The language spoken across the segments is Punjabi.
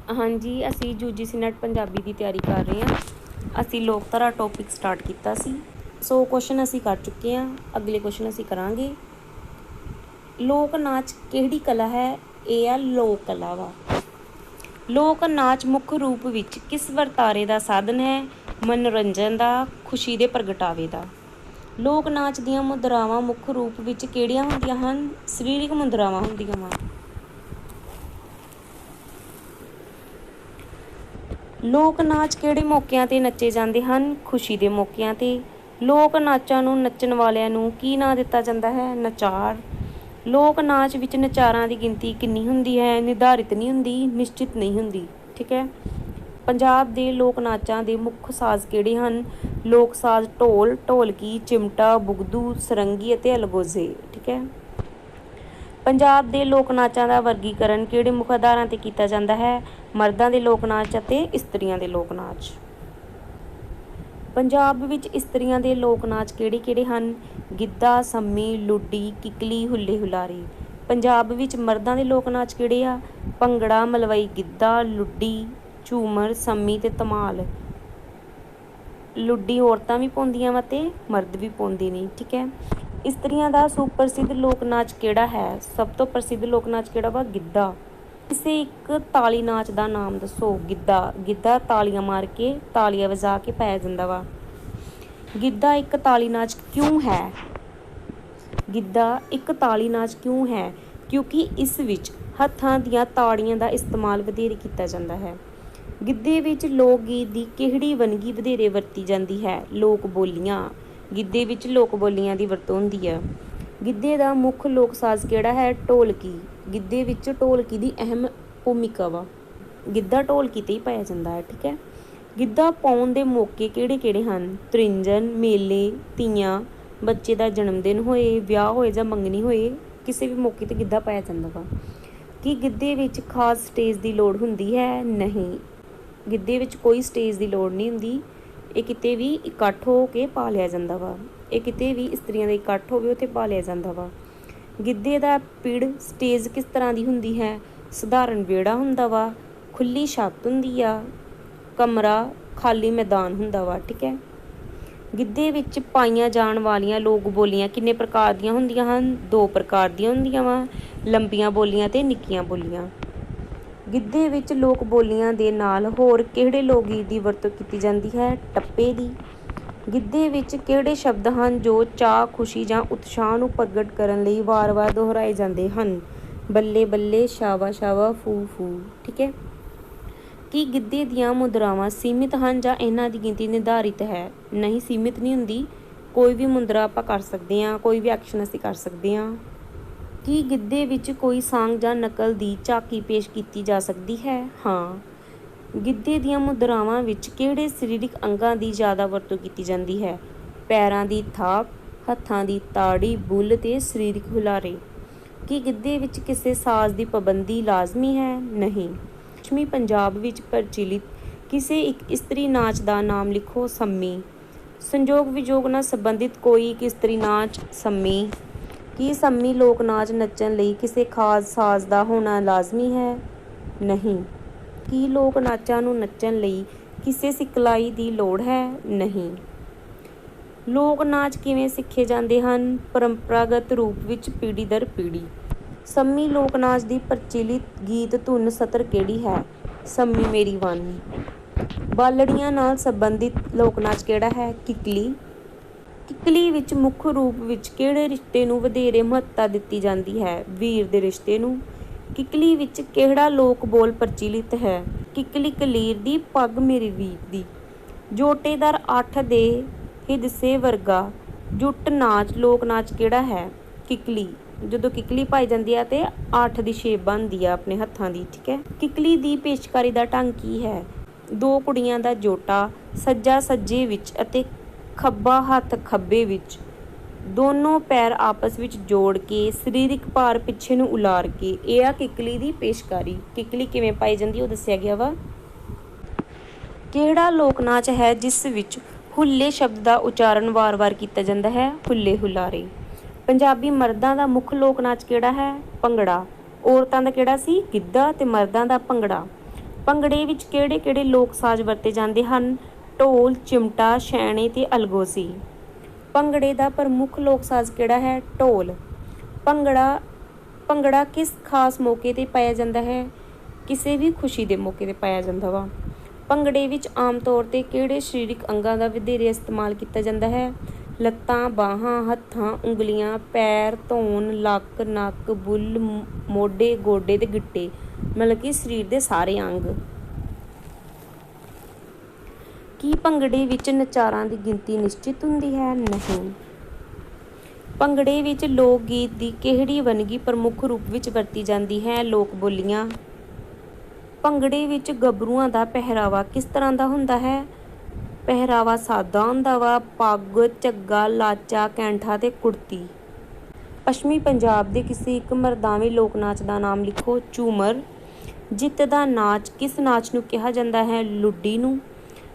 हाँ जी, असी UGC नैट पंजाबी की तैयारी कर रहे हैं। असी लोकधारा टॉपिक स्टार्ट किया सी। 100 क्वेश्चन असी कर चुके हैं। अगले क्वेश्चन असी करांगे। लोक नाच किहड़ी कला है? ये है लोक कला वा। लोक नाच मुख रूप विच किस वरतारे का साधन है? मनोरंजन का, खुशी के प्रगटावे का। लोक नाच दियां मुद्रावां मुख रूप विच किहड़ियां हुंदियां हन? सरीरक मुद्रावां हुंदियां वा। लोक नाच किहड़े मौकिਆਂ ਤੇ ਨੱਚੇ ਜਾਂਦੇ ਹਨ? ਖੁਸ਼ੀ ਦੇ ਮੌਕਿਆਂ ਤੇ। ਲੋਕ ਨਾਚਾਂ ਨੂੰ ਨੱਚਣ ਵਾਲਿਆਂ ਨੂੰ ਕੀ ਨਾਂ ਦਿੱਤਾ ਜਾਂਦਾ ਹੈ? ਨਚਾਰ। ਲੋਕ ਨਾਚ ਵਿੱਚ ਨਚਾਰਾਂ ਦੀ ਗਿਣਤੀ ਕਿੰਨੀ ਹੁੰਦੀ ਹੈ? ਨਿਰਧਾਰਿਤ ਨਹੀਂ ਹੁੰਦੀ, ਨਿਸ਼ਚਿਤ ਨਹੀਂ ਹੁੰਦੀ। ਠੀਕ ਹੈ। ਪੰਜਾਬ ਦੇ ਲੋਕ ਨਾਚਾਂ ਦੇ ਮੁੱਖ ਸਾਜ਼ ਕਿਹੜੇ ਹਨ? ਲੋਕ ਸਾਜ਼ ਢੋਲ, ਢੋਲਕੀ, ਚਿਮਟਾ, ਬੁਗਦੂ, ਸਰੰਗੀ ਅਤੇ ਅਲਗੋਜ਼ੇ। ਠੀਕ ਹੈ। ਪੰਜਾਬ ਦੇ ਲੋਕ ਨਾਚਾਂ ਦਾ ਵਰਗੀਕਰਨ ਕਿਹੜੇ ਮੁੱਖ ਆਧਾਰਾਂ 'ਤੇ ਕੀਤਾ ਜਾਂਦਾ ਹੈ? ਮਰਦਾਂ ਦੇ ਲੋਕ ਨਾਚ ਅਤੇ ਇਸਤਰੀਆਂ ਦੇ ਲੋਕ ਨਾਚ। ਪੰਜਾਬ ਵਿੱਚ ਇਸਤਰੀਆਂ ਦੇ ਲੋਕ ਨਾਚ ਕਿਹੜੇ ਕਿਹੜੇ ਹਨ? ਗਿੱਧਾ, ਸੰਮੀ, ਲੁੱਡੀ, ਕਿੱਕਲੀ, ਹੁੱਲੇ ਹੁਲਾਰੇ। ਪੰਜਾਬ ਵਿੱਚ ਮਰਦਾਂ ਦੇ ਲੋਕ ਨਾਚ ਕਿਹੜੇ ਆ? ਭੰਗੜਾ, ਮਲਵਈ ਗਿੱਧਾ, ਲੁੱਡੀ, ਝੂਮਰ, ਸੰਮੀ ਤੇ ਧਮਾਲ। ਲੁੱਡੀ ਔਰਤਾਂ ਵੀ ਪਾਉਂਦੀਆਂ ਵਾ ਅਤੇ ਮਰਦ ਵੀ ਪਾਉਂਦੇ ਨੇ। ਠੀਕ ਹੈ। ਇਸਤਰੀਆਂ ਦਾ ਸੁਪ੍ਰਸਿੱਧ ਲੋਕ ਨਾਚ ਕਿਹੜਾ ਹੈ? ਸਭ ਤੋਂ ਪ੍ਰਸਿੱਧ ਲੋਕ ਨਾਚ ਕਿਹੜਾ ਵਾ? ਗਿੱਧਾ। ਕਿਸੇ ਇੱਕ ਤਾਲੀ ਨਾਚ ਦਾ ਨਾਮ ਦੱਸੋ। ਗਿੱਧਾ। ਗਿੱਧਾ ਤਾਲੀਆਂ ਮਾਰ ਕੇ, ਤਾਲੀਆਂ ਵਜਾ ਕੇ ਪਾਇਆ ਜਾਂਦਾ ਵਾ। ਗਿੱਧਾ ਇੱਕ ਤਾਲੀ ਨਾਚ ਕਿਉਂ ਹੈ? ਗਿੱਧਾ ਇੱਕ ਤਾਲੀ ਨਾਚ ਕਿਉਂ ਹੈ? ਕਿਉਂਕਿ ਇਸ ਵਿੱਚ ਹੱਥਾਂ ਦੀਆਂ ਤਾੜੀਆਂ ਦਾ ਇਸਤੇਮਾਲ ਵਧੇਰੇ ਕੀਤਾ ਜਾਂਦਾ ਹੈ। ਗਿੱਧੇ ਵਿੱਚ ਲੋਕ ਗੀਤ ਦੀ ਕਿਹੜੀ ਵੰਨਗੀ ਵਧੇਰੇ ਵਰਤੀ ਜਾਂਦੀ ਹੈ? ਲੋਕ ਬੋਲੀਆਂ। ਗਿੱਧੇ ਵਿੱਚ ਲੋਕ ਬੋਲੀਆਂ ਦੀ ਵਰਤੋਂ ਹੁੰਦੀ ਹੈ। ਗਿੱਧੇ ਦਾ ਮੁੱਖ ਲੋਕ ਸਾਜ਼ ਕਿਹੜਾ ਹੈ? ਢੋਲਕੀ। ਗਿੱਧੇ ਵਿੱਚ ਢੋਲਕੀ ਦੀ ਅਹਿਮ ਭੂਮਿਕਾ ਵਾ। ਗਿੱਧਾ ਢੋਲਕੀ 'ਤੇ ਹੀ ਪਾਇਆ ਜਾਂਦਾ ਹੈ। ਠੀਕ ਹੈ। ਗਿੱਧਾ ਪਾਉਣ ਦੇ ਮੌਕੇ ਕਿਹੜੇ ਕਿਹੜੇ ਹਨ? ਤ੍ਰਿੰਜਣ, ਮੇਲੇ, ਤੀਆਂ, ਬੱਚੇ ਦਾ ਜਨਮ ਦਿਨ ਹੋਏ, ਵਿਆਹ ਹੋਏ ਜਾਂ ਮੰਗਣੀ ਹੋਏ, ਕਿਸੇ ਵੀ ਮੌਕੇ 'ਤੇ ਗਿੱਧਾ ਪਾਇਆ ਜਾਂਦਾ ਵਾ। ਕੀ ਗਿੱਧੇ ਵਿੱਚ ਖਾਸ ਸਟੇਜ ਦੀ ਲੋੜ ਹੁੰਦੀ ਹੈ? ਨਹੀਂ, ਗਿੱਧੇ ਵਿੱਚ ਕੋਈ ਸਟੇਜ ਦੀ ਲੋੜ ਨਹੀਂ ਹੁੰਦੀ। ਇਹ ਕਿਤੇ ਵੀ ਇਕੱਠ ਹੋ ਕੇ ਪਾ ਲਿਆ ਜਾਂਦਾ ਵਾ। ਇਹ ਕਿਤੇ ਵੀ ਇਸਤਰੀਆਂ ਦਾ ਇਕੱਠ ਹੋਵੇ ਉੱਥੇ ਪਾ ਲਿਆ ਜਾਂਦਾ ਵਾ। ਗਿੱਧੇ ਦਾ ਪਿੜ ਸਟੇਜ ਕਿਸ ਤਰ੍ਹਾਂ ਦੀ ਹੁੰਦੀ ਹੈ? ਸਧਾਰਨ ਵਿਹੜਾ ਹੁੰਦਾ ਵਾ, ਖੁੱਲ੍ਹੀ ਛੱਤ ਹੁੰਦੀ ਆ, ਕਮਰਾ, ਖਾਲੀ ਮੈਦਾਨ ਹੁੰਦਾ ਵਾ। ਠੀਕ ਹੈ। ਗਿੱਧੇ ਵਿੱਚ ਪਾਈਆਂ ਜਾਣ ਵਾਲੀਆਂ ਲੋਕ ਬੋਲੀਆਂ ਕਿੰਨੇ ਪ੍ਰਕਾਰ ਦੀਆਂ ਹੁੰਦੀਆਂ ਹਨ? 2 ਪ੍ਰਕਾਰ ਦੀਆਂ ਹੁੰਦੀਆਂ ਵਾ, ਲੰਬੀਆਂ ਬੋਲੀਆਂ ਅਤੇ ਨਿੱਕੀਆਂ ਬੋਲੀਆਂ। ਗਿੱਧੇ ਵਿੱਚ ਲੋਕ ਬੋਲੀਆਂ ਦੇ ਨਾਲ ਹੋਰ ਕਿਹੜੇ ਲੋਕ ਗੀਤ ਦੀ ਵਰਤੋਂ ਕੀਤੀ ਜਾਂਦੀ ਹੈ? ਟੱਪੇ ਦੀ। ਗਿੱਧੇ ਵਿੱਚ ਕਿਹੜੇ ਸ਼ਬਦ ਹਨ ਜੋ ਚਾਅ, ਖੁਸ਼ੀ ਜਾਂ ਉਤਸ਼ਾਹ ਨੂੰ ਪ੍ਰਗਟ ਕਰਨ ਲਈ ਵਾਰ-ਵਾਰ ਦੁਹਰਾਏ ਜਾਂਦੇ ਹਨ? ਬੱਲੇ ਬੱਲੇ, ਸ਼ਾਵਾ ਸ਼ਾਵਾ, ਫੂ ਫੂ। ਠੀਕ ਹੈ। ਕੀ ਗਿੱਧੇ ਦੀਆਂ ਮੁਦਰਾਵਾਂ ਸੀਮਿਤ ਹਨ ਜਾਂ ਇਹਨਾਂ ਦੀ ਗਿਣਤੀ ਨਿਰਧਾਰਿਤ ਹੈ? ਨਹੀਂ, ਸੀਮਿਤ ਨਹੀਂ ਹੁੰਦੀ। ਕੋਈ ਵੀ ਮੁਦਰਾ ਆਪਾਂ ਕਰ ਸਕਦੇ ਹਾਂ, ਕੋਈ ਵੀ ਐਕਸ਼ਨ ਅਸੀਂ ਕਰ ਸਕਦੇ ਹਾਂ। ਕੀ ਗਿੱਧੇ ਵਿੱਚ ਕੋਈ ਸਾਂਗ ਜਾਂ ਨਕਲ ਦੀ ਝਾਕੀ ਪੇਸ਼ ਕੀਤੀ ਜਾ ਸਕਦੀ ਹੈ? ਹਾਂ। ਗਿੱਧੇ ਦੀਆਂ ਮੁਦਰਾਵਾਂ ਵਿੱਚ ਕਿਹੜੇ ਸਰੀਰਕ ਅੰਗਾਂ ਦੀ ਜ਼ਿਆਦਾ ਵਰਤੋਂ ਕੀਤੀ ਜਾਂਦੀ ਹੈ? ਪੈਰਾਂ ਦੀ ਥਾਪ, ਹੱਥਾਂ ਦੀ ਤਾੜੀ, ਬੁੱਲ੍ਹ ਤੇ ਸਰੀਰਕ ਹੁਲਾਰੇ। ਕੀ ਗਿੱਧੇ ਵਿੱਚ ਕਿਸੇ ਸਾਜ਼ ਦੀ ਪਾਬੰਦੀ ਲਾਜ਼ਮੀ ਹੈ? ਨਹੀਂ। ਪੱਛਮੀ ਪੰਜਾਬ ਵਿੱਚ ਪ੍ਰਚਲਿਤ ਕਿਸੇ ਇੱਕ ਇਸਤਰੀ ਨਾਚ ਦਾ ਨਾਮ ਲਿਖੋ। ਸੰਮੀ। ਸੰਜੋਗ ਵਿਜੋਗ ਨਾਲ ਸੰਬੰਧਿਤ ਕੋਈ ਇੱਕ ਇਸਤਰੀ ਨਾਚ। ਸੰਮੀ। ਕੀ ਸੰਮੀ ਲੋਕ ਨਾਚ ਨੱਚਣ ਲਈ ਕਿਸੇ ਖਾਸ ਸਾਜ਼ ਦਾ ਹੋਣਾ ਲਾਜ਼ਮੀ ਹੈ? ਨਹੀਂ। ਕੀ ਲੋਕ ਨਾਚਾਂ ਨੂੰ ਨੱਚਣ ਲਈ ਕਿਸੇ ਸਿਖਲਾਈ ਦੀ ਲੋੜ ਹੈ? ਨਹੀਂ। ਲੋਕ ਨਾਚ ਕਿਵੇਂ ਸਿੱਖੇ ਜਾਂਦੇ ਹਨ? ਪਰੰਪਰਾਗਤ ਰੂਪ ਵਿੱਚ ਪੀੜ੍ਹੀ ਦਰ ਪੀੜ੍ਹੀ। ਸੰਮੀ ਲੋਕ ਨਾਚ ਦੀ ਪ੍ਰਚਲਿਤ ਗੀਤ ਧੁਨ ਸਤਰ ਕਿਹੜੀ ਹੈ? ਸੰਮੀ ਮੇਰੀ ਵੰਨ। ਬਾਲੜੀਆਂ ਨਾਲ ਸੰਬੰਧਿਤ ਲੋਕ ਨਾਚ ਕਿਹੜਾ ਹੈ? ਕਿੱਕਲੀ। ਕਿੱਕਲੀ ਵਿੱਚ ਮੁੱਖ ਰੂਪ ਵਿੱਚ ਕਿਹੜੇ ਰਿਸ਼ਤੇ ਨੂੰ ਵਧੇਰੇ ਮਹੱਤਤਾ ਦਿੱਤੀ ਜਾਂਦੀ ਹੈ? ਵੀਰ ਦੇ ਰਿਸ਼ਤੇ ਨੂੰ। ਕਿੱਕਲੀ ਵਿੱਚ ਕਿਹੜਾ ਲੋਕ ਬੋਲ ਪ੍ਰਚਲਿਤ ਹੈ? ਕਿੱਕਲੀ ਕਲੀਰ ਦੀ, ਪੱਗ ਮੇਰੇ ਵੀਰ ਦੀ। ਜੋਟੇਦਾਰ 8 ਦੇ ਹਿੱਸੇ ਵਰਗਾ ਜੁੱਟ ਨਾਚ ਲੋਕ ਨਾਚ ਕਿਹੜਾ ਹੈ? ਕਿੱਕਲੀ। ਜਦੋਂ ਕਿੱਕਲੀ ਪਾਈ ਜਾਂਦੀ ਹੈ ਤੇ 8 ਦੀ ਸ਼ੇਪ ਬਣਦੀ ਆ ਆਪਣੇ ਹੱਥਾਂ ਦੀ। ਠੀਕ ਹੈ। ਕਿੱਕਲੀ ਦੀ ਪੇਸ਼ਕਾਰੀ ਦਾ ਢੰਗ ਕੀ ਹੈ? 2 ਕੁੜੀਆਂ ਦਾ ਜੋਟਾ, ਸੱਜਾ ਸੱਜੇ ਵਿੱਚ ਅਤੇ ਖੱਬਾ ਹੱਥ ਖੱਬੇ ਵਿੱਚ, ਦੋਨੋਂ ਪੈਰ ਆਪਸ ਵਿੱਚ ਜੋੜ ਕੇ ਸਰੀਰਕ ਭਾਰ ਪਿੱਛੇ ਨੂੰ ਉਲਾਰ ਕੇ। ਇਹ ਆ ਕਿੱਕਲੀ ਦੀ ਪੇਸ਼ਕਾਰੀ। ਕਿੱਕਲੀ ਕਿਵੇਂ ਪਾਈ ਜਾਂਦੀ ਉਹ ਦੱਸਿਆ ਗਿਆ ਵਾ। ਕਿਹੜਾ ਲੋਕ ਨਾਚ ਹੈ ਜਿਸ ਵਿੱਚ ਹੁੱਲੇ ਸ਼ਬਦ ਦਾ ਉਚਾਰਨ ਵਾਰ-ਵਾਰ ਕੀਤਾ ਜਾਂਦਾ ਹੈ? ਹੁੱਲੇ ਹੁਲਾਰੇ। ਪੰਜਾਬੀ ਮਰਦਾਂ ਦਾ ਮੁੱਖ ਲੋਕ ਨਾਚ ਕਿਹੜਾ ਹੈ? ਭੰਗੜਾ। ਔਰਤਾਂ ਦਾ ਕਿਹੜਾ ਸੀ? ਗਿੱਧਾ ਤੇ ਮਰਦਾਂ ਦਾ ਭੰਗੜਾ। ਭੰਗੜੇ ਵਿੱਚ ਕਿਹੜੇ-ਕਿਹੜੇ ਲੋਕ ਸਾਜ਼ ਵਰਤੇ ਜਾਂਦੇ ਹਨ? ਢੋਲ, ਚਿਮਟਾ, ਛੈਣੇ ਤੇ ਅਲਗੋਜ਼ੇ। ਭੰਗੜੇ ਦਾ ਪ੍ਰਮੁੱਖ ਲੋਕ ਸਾਜ਼ ਕਿਹੜਾ ਹੈ? ਢੋਲ। ਭੰਗੜਾ ਕਿਸ ਖਾਸ ਮੌਕੇ 'ਤੇ ਪਾਇਆ ਜਾਂਦਾ ਹੈ? ਕਿਸੇ ਵੀ ਖੁਸ਼ੀ ਦੇ ਮੌਕੇ 'ਤੇ ਪਾਇਆ ਜਾਂਦਾ ਵਾ। ਭੰਗੜੇ ਵਿੱਚ ਆਮ ਤੌਰ 'ਤੇ ਕਿਹੜੇ ਸਰੀਰਕ ਅੰਗਾਂ ਦਾ ਵਧੇਰੇ ਇਸਤੇਮਾਲ ਕੀਤਾ ਜਾਂਦਾ ਹੈ? ਲੱਤਾਂ, ਬਾਹਾਂ, ਹੱਥਾਂ, ਉਂਗਲੀਆਂ, ਪੈਰ, ਧੌਣ, ਲੱਕ, ਨੱਕ, ਬੁੱਲ੍ਹ, ਮੋਢੇ, ਗੋਡੇ ਤੇ ਗਿੱਟੇ, ਮਤਲਬ ਕਿ ਸਰੀਰ ਦੇ ਸਾਰੇ ਅੰਗ। ਕੀ ਭੰਗੜੇ ਵਿੱਚ ਨਚਾਰਾਂ ਦੀ ਗਿਣਤੀ ਨਿਸ਼ਚਿਤ ਹੁੰਦੀ ਹੈ? ਨਹੀਂ। ਭੰਗੜੇ ਵਿੱਚ ਲੋਕ ਗੀਤ ਦੀ ਕਿਹੜੀ ਵੰਨਗੀ ਪ੍ਰਮੁੱਖ ਰੂਪ ਵਿੱਚ ਵਰਤੀ ਜਾਂਦੀ ਹੈ? ਲੋਕ ਬੋਲੀਆਂ। ਭੰਗੜੇ ਵਿੱਚ ਗੱਭਰੂਆਂ ਦਾ ਪਹਿਰਾਵਾ ਕਿਸ ਤਰ੍ਹਾਂ ਦਾ ਹੁੰਦਾ ਹੈ? ਪਹਿਰਾਵਾ ਸਾਦਾ ਹੁੰਦਾ ਵਾ। ਪੱਗ, ਝੱਗਾ, ਲਾਚਾ, ਕੈਂਠਾ ਤੇ ਕੁੜਤੀ। ਪੱਛਮੀ ਪੰਜਾਬ ਦੇ ਕਿਸੇ ਇੱਕ ਮਰਦਾਵੇਂ ਲੋਕ ਨਾਚ ਦਾ ਨਾਮ ਲਿਖੋ। ਝੂਮਰ। ਜਿੱਤ ਦਾ ਨਾਚ ਕਿਸ ਨਾਚ ਨੂੰ ਕਿਹਾ ਜਾਂਦਾ ਹੈ? ਲੁੱਡੀ ਨੂੰ।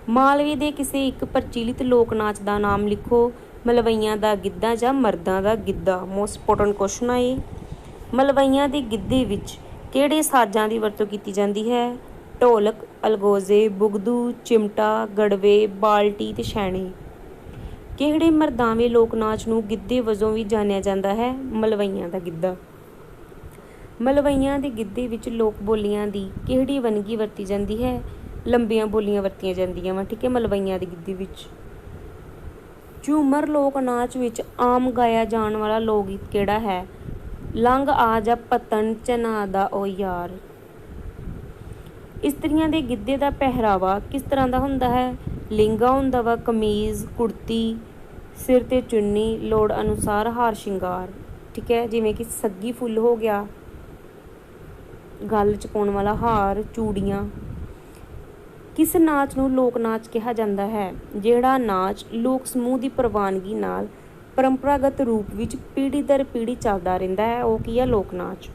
ਮਾਲਵੇ ਦੇ ਕਿਸੇ ਇੱਕ ਪ੍ਰਚਲਿਤ ਲੋਕ ਨਾਚ ਦਾ ਨਾਮ ਲਿਖੋ। ਮਲਵਈਆਂ ਦਾ ਗਿੱਧਾ ਜਾਂ ਮਰਦਾਂ ਦਾ ਗਿੱਧਾ। ਮੋਸਟ ਇੰਪੋਰਟੈਂਟ ਕੁਐਸਚਨ ਆ ਇਹ। ਮਲਵਈਆਂ ਦੇ ਗਿੱਧੇ ਵਿੱਚ ਕਿਹੜੇ ਸਾਜ਼ਾਂ ਦੀ ਵਰਤੋਂ ਕੀਤੀ ਜਾਂਦੀ ਹੈ? ਢੋਲਕ, ਅਲਗੋਜ਼ੇ, ਬੁਗਦੂ, ਚਿਮਟਾ, ਗੜਵੇ, ਬਾਲਟੀ ਤੇ ਛੈਣੇ। ਕਿਹੜੇ ਮਰਦਾਵੇਂ ਲੋਕ ਨਾਚ ਨੂੰ ਗਿੱਧੇ ਵਜੋਂ ਵੀ ਜਾਣਿਆ ਜਾਂਦਾ ਹੈ? ਮਲਵਈਆਂ ਦਾ ਗਿੱਧਾ। ਮਲਵਈਆਂ ਦੇ ਗਿੱਧੇ ਵਿੱਚ ਲੋਕ ਬੋਲੀਆਂ ਦੀ ਕਿਹੜੀ ਵੰਨਗੀ ਵਰਤੀ ਜਾਂਦੀ ਹੈ? ਲੰਬੀਆਂ ਬੋਲੀਆਂ ਵਰਤੀਆਂ ਜਾਂਦੀਆਂ ਵਾ, ਠੀਕ ਹੈ, ਮਲਵਈਆਂ ਦੇ ਗਿੱਧੇ ਵਿੱਚ। ਝੂਮਰ ਲੋਕ ਨਾਚ ਵਿੱਚ ਆਮ ਗਾਇਆ ਜਾਣ ਵਾਲਾ ਲੋਕ ਗੀਤ ਕਿਹੜਾ ਹੈ? ਲੰਘ ਆ ਜਾ ਪਤਨ ਚਨਾ ਦਾ ਓ ਯਾਰ। ਇਸਤਰੀਆਂ ਦੇ ਗਿੱਧੇ ਦਾ ਪਹਿਰਾਵਾ ਕਿਸ ਤਰ੍ਹਾਂ ਦਾ ਹੁੰਦਾ ਹੈ? ਲਹਿੰਗਾ ਹੁੰਦਾ ਵਾ, ਕਮੀਜ਼, ਕੁੜਤੀ, ਸਿਰ ਤੇ ਚੁੰਨੀ, ਲੋੜ ਅਨੁਸਾਰ ਹਾਰ ਸ਼ਿੰਗਾਰ, ਠੀਕ ਹੈ, ਜਿਵੇਂ ਕਿ ਸੱਗੀ ਫੁੱਲ ਹੋ ਗਿਆ, ਗਲ 'ਚ ਪਾਉਣ ਵਾਲਾ ਹਾਰ, ਚੂੜੀਆਂ। ਕਿਸ ਨਾਚ ਨੂੰ ਲੋਕ ਨਾਚ ਕਿਹਾ ਜਾਂਦਾ ਹੈ? ਜਿਹੜਾ ਨਾਚ ਲੋਕ ਸਮੂਹ ਦੀ ਪ੍ਰਵਾਨਗੀ ਨਾਲ ਪਰੰਪਰਾਗਤ ਰੂਪ ਵਿੱਚ ਪੀੜ੍ਹੀ ਦਰ ਪੀੜ੍ਹੀ ਚੱਲਦਾ ਰਹਿੰਦਾ ਹੈ, ਉਹ ਕੀ ਹੈ? ਲੋਕ ਨਾਚ।